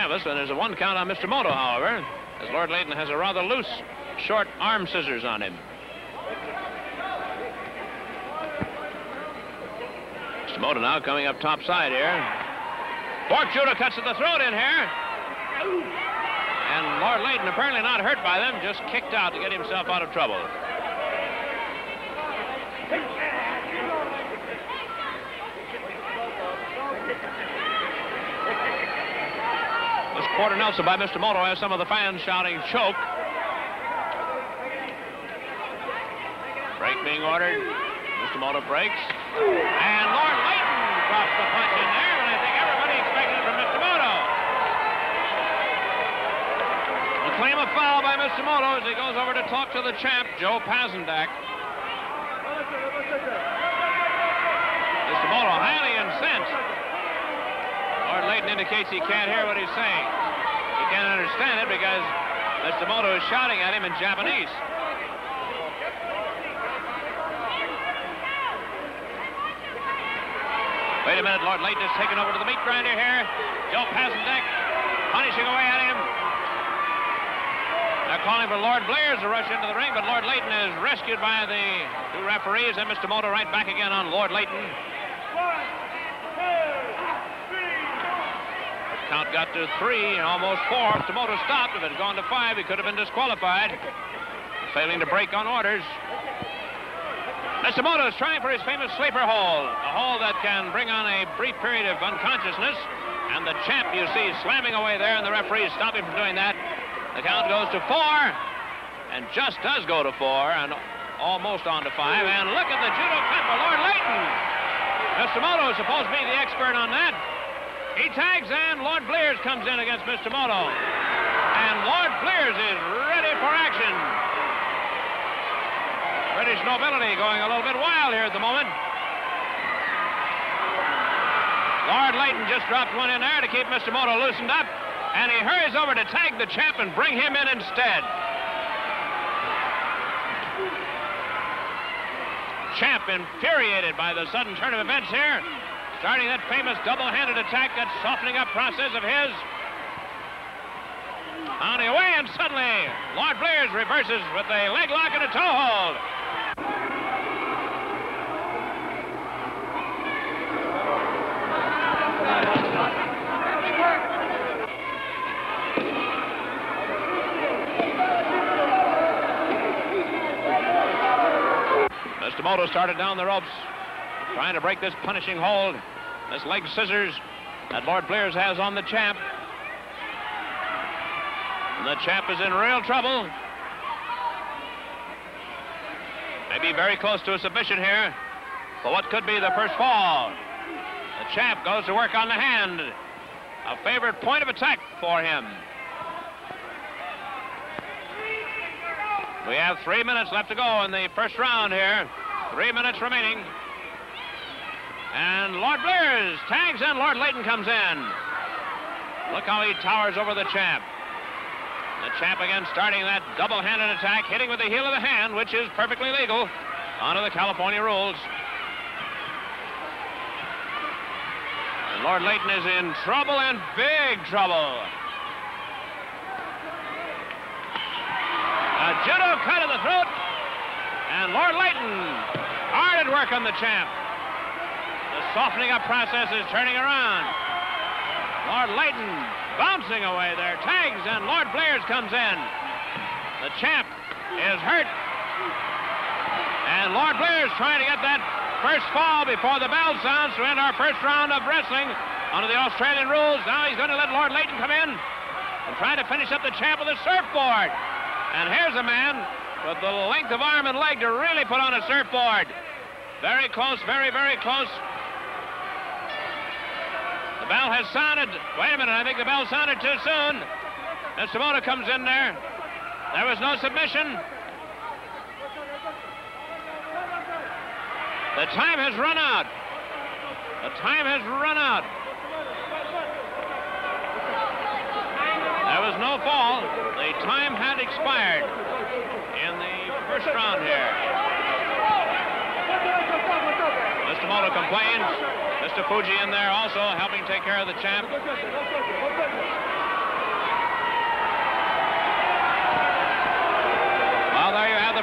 And there's a 1 count on Mr. Moto, however, as Lord Layton has a rather loose, short arm scissors on him. Mr. Moto now coming up top side here. Fork judo cuts at the throat in here. And Lord Layton, apparently not hurt by them, just kicked out to get himself out of trouble. This quarter Nelson by Mr. Moto has some of the fans shouting choke. Break being ordered. Mr. Moto breaks. And Lord Layton drops the punch in there, and I think everybody expected it from Mr. Moto. A claim of foul by Mr. Moto as he goes over to talk to the champ, Joe PASANDAK. Mr. Moto highly incensed. Lord Layton indicates he can't hear what he's saying. He can't understand it because Mr. Moto is shouting at him in Japanese. Wait a minute, Lord Layton is taken over to the meat grinder here. Joe PASANDAK punishing away at him. They're calling for Lord BLEARS to rush into the ring, but Lord Layton is rescued by the 2 referees, and Mr. Moto right back again on Lord Layton. 1, 2, 3. Count got to 3, almost 4. Mr. Moto stopped. If it had gone to 5, he could have been disqualified, failing to break on orders. Mr. Moto is trying for his famous sleeper hold, a hold that can bring on a brief period of unconsciousness, and the champ, you see, slamming away there, and the referee is stopping from doing that. The count goes to 4, and just does go to 4, and almost on to 5, and look at the judo cut for Lord Layton. Mr. Moto is supposed to be the expert on that. He tags, and Lord BLEARS comes in against Mr. Moto, and Lord BLEARS is ready for action. British nobility going a little bit wild here at the moment. Lord Layton just dropped one in there to keep Mr. Moto loosened up, and he hurries over to tag the champ and bring him in instead. Champ infuriated by the sudden turn of events here, starting that famous double-handed attack, that softening up process of his. On the way, and suddenly Lord BLEARS reverses with a leg lock and a toe hold. Mr. Moto started down the ropes, trying to break this punishing hold, this leg scissors that Lord BLEARS has on the champ. And the champ is in real trouble. Maybe very close to a submission here for what could be the first fall. The champ goes to work on the hand, a favorite point of attack for him. We have 3 minutes left to go in the first round here. 3 minutes remaining. And Lord BLEARS tags in. Lord Layton comes in. Look how he towers over the champ. The champ again starting that double-handed attack, hitting with the heel of the hand, which is perfectly legal under the California rules. And Lord Layton is in trouble, and big trouble. A judo cut of the throat, and Lord Layton hard at work on the champ. The softening up process is turning around. Lord Layton bouncing away there, tags, and Lord BLEARS comes in. The champ is hurt, and Lord BLEARS trying to get that first fall before the bell sounds to end our first round of wrestling under the Australian rules. Now he's going to let Lord Layton come in and try to finish up the champ with a surfboard. And here's a man with the length of arm and leg to really put on a surfboard. Very close, very, very close. The bell has sounded. Wait a minute, I think the bell sounded too soon. Mr. Moto comes in there. There was no submission. The time has run out. The time has run out. There was no fall. The time had expired in the first round here. Mr. Moto complains. Mr. Fuji in there also helping take care of the champ.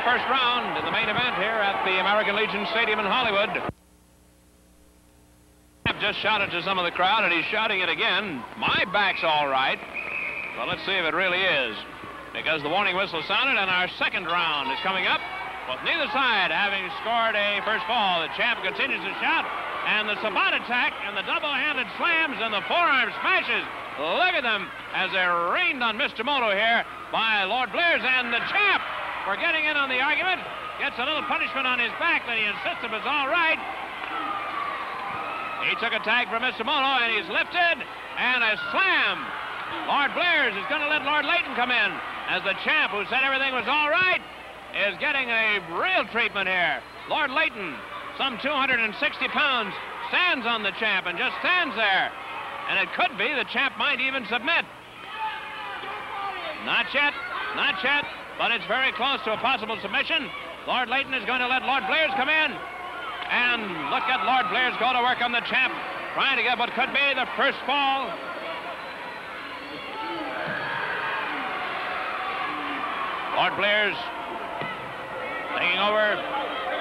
first round in the main event here at the American Legion Stadium in Hollywood. Just shouted to some of the crowd, and he's shouting it again. My back's all right. Well, let's see if it really is, because the warning whistle sounded, and our second round is coming up. With neither side having scored a first fall, the champ continues to shout, and the Sabat attack, and the double-handed slams, and the forearm smashes. Look at them as they're rained on Mr. Moto here by Lord Blears, and the champ, for getting in on the argument, gets a little punishment on his back that he insists it was all right. He took a tag from Mr. Moto, and he's lifted, and a slam. Lord Blears is going to let Lord Layton come in, as the champ, who said everything was all right, is getting a real treatment here. Lord Layton, some 260 pounds, stands on the champ and just stands there. And it could be the champ might even submit. Not yet, not yet, but it's very close to a possible submission. Lord Layton is going to let Lord Blears come in. And look at Lord Blears go to work on the champ, trying to get what could be the first fall. Lord Blears taking over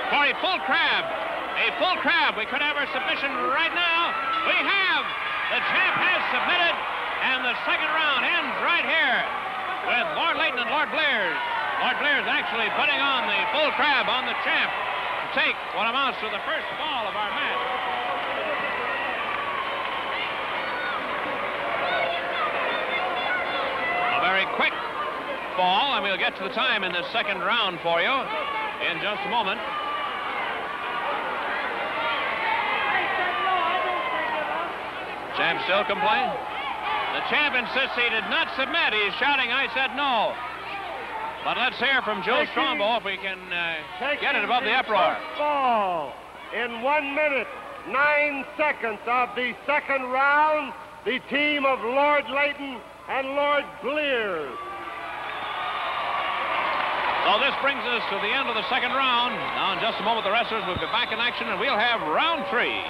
for a full crab. A full crab. We could have our submission right now. We have. The champ has submitted, and the second round ends right here with Lord Layton and Lord Blears. Lord Blears actually putting on the full crab on the champ to take what amounts to the first fall of our match. A very quick fall, and we'll get to the time in the second round for you in just a moment. Champ still complaining. The champ insists he did not submit. He's shouting, "I said no." But let's hear from Joe Strombo if we can get it above the uproar. First fall in 1 minute, 9 seconds of the second round, the team of Lord Layton and Lord Blears. So this brings us to the end of the second round. Now in just a moment the wrestlers will be back in action, and we'll have round 3.